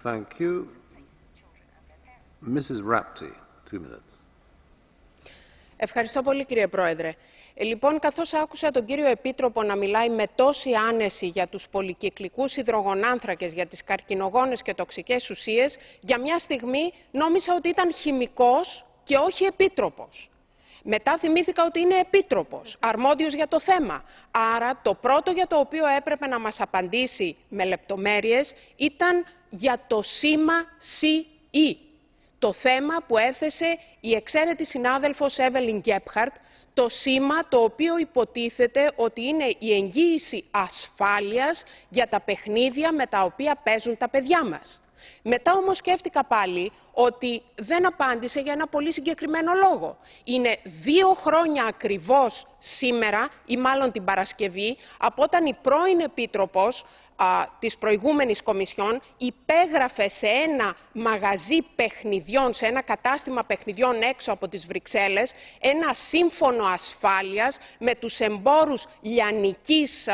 Thank you. Mrs. Rapti, 2 minutes. Ευχαριστώ πολύ, κύριε Πρόεδρε. Λοιπόν, καθώς άκουσα τον κύριο Επίτροπο να μιλάει με τόση άνεση για τους πολυκυκλικούς υδρογονάνθρακες, για τις καρκινογόνες και τοξικές ουσίες, για μια στιγμή νόμιζα ότι ήταν χημικός και όχι επίτροπος. Μετά θυμήθηκα ότι είναι επίτροπος, αρμόδιος για το θέμα. Άρα το πρώτο για το οποίο έπρεπε να μας απαντήσει με λεπτομέρειες ήταν για το σήμα CE. Το θέμα που έθεσε η εξαίρετη συνάδελφος Εύελιν Γκέπχαρτ, το σήμα το οποίο υποτίθεται ότι είναι η εγγύηση ασφάλειας για τα παιχνίδια με τα οποία παίζουν τα παιδιά μας. Μετά όμως σκέφτηκα πάλι ότι δεν απάντησε για ένα πολύ συγκεκριμένο λόγο. Είναι 2 χρόνια ακριβώς σήμερα, ή μάλλον την Παρασκευή, από όταν η πρώην Επίτροπος της προηγούμενης Κομισιόν υπέγραφε σε ένα μαγαζί παιχνιδιών, σε ένα κατάστημα παιχνιδιών έξω από τις Βρυξέλλες, ένα σύμφωνο ασφάλειας με τους εμπόρους λιανικής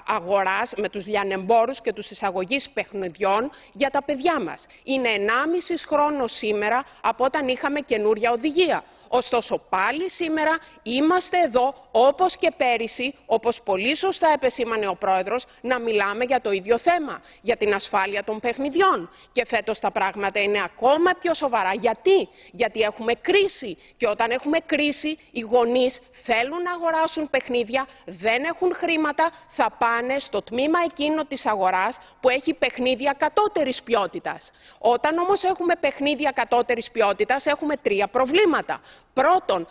αγοράς, με τους λιανεμπόρους και τους εισαγωγείς παιχνιδιών για τα παιδιά μας. Είναι 1,5 χρόνο σήμερα από όταν είχαμε καινούρια οδηγία. Ωστόσο πάλι σήμερα είμαστε εδώ, όπως και πέρυσι, όπως πολύ σωστά επεσήμανε ο Πρόεδρος, να μιλάμε για το ίδιο θέμα, για την ασφάλεια των παιχνιδιών. Και φέτος τα πράγματα είναι ακόμα πιο σοβαρά. Γιατί? Γιατί έχουμε κρίση. Και όταν έχουμε κρίση, οι γονείς θέλουν να αγοράσουν παιχνίδια, δεν έχουν χρήματα, θα πάνε στο τμήμα εκείνο της αγοράς που έχει παιχνίδια κατώτερης ποιότητας. Όταν όμως έχουμε παιχνίδια κατώτερης ποιότητας, έχουμε 3 προβλήματα. Πρώτον,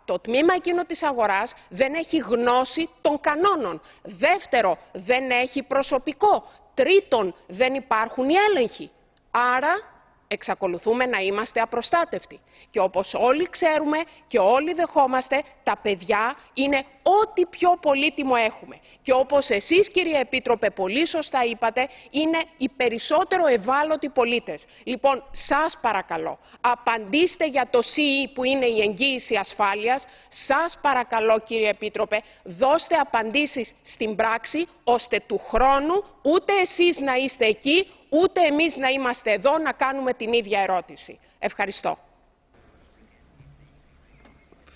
το τμήμα εκείνο της αγοράς δεν έχει γνώση των κανόνων. Δεύτερο, δεν έχει προσωπικό. Τρίτον, δεν υπάρχουν οι έλεγχοι. Άρα, εξακολουθούμε να είμαστε απροστάτευτοι. Και όπως όλοι ξέρουμε και όλοι δεχόμαστε, τα παιδιά είναι ό,τι πιο πολύτιμο έχουμε. Και όπως εσείς, κύριε Επίτροπε, πολύ σωστά είπατε, είναι οι περισσότερο ευάλωτοι πολίτες. Λοιπόν, σας παρακαλώ, απαντήστε για το CE που είναι η εγγύηση ασφάλειας. Σας παρακαλώ, κύριε Επίτροπε, δώστε απαντήσεις στην πράξη, ώστε του χρόνου ούτε εσείς να είστε εκεί, ούτε εμείς να είμαστε εδώ να κάνουμε την ίδια ερώτηση. Ευχαριστώ.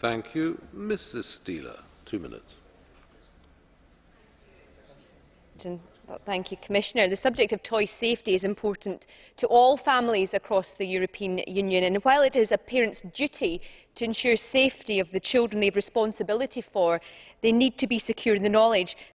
Thank you. Mrs. Steeler, 2 minutes. Thank you, Commissioner. The subject of toy safety is important to all families across the European Union, and while it is a parent's duty to ensure safety of the children they have responsibility for, they need to be secure in the knowledge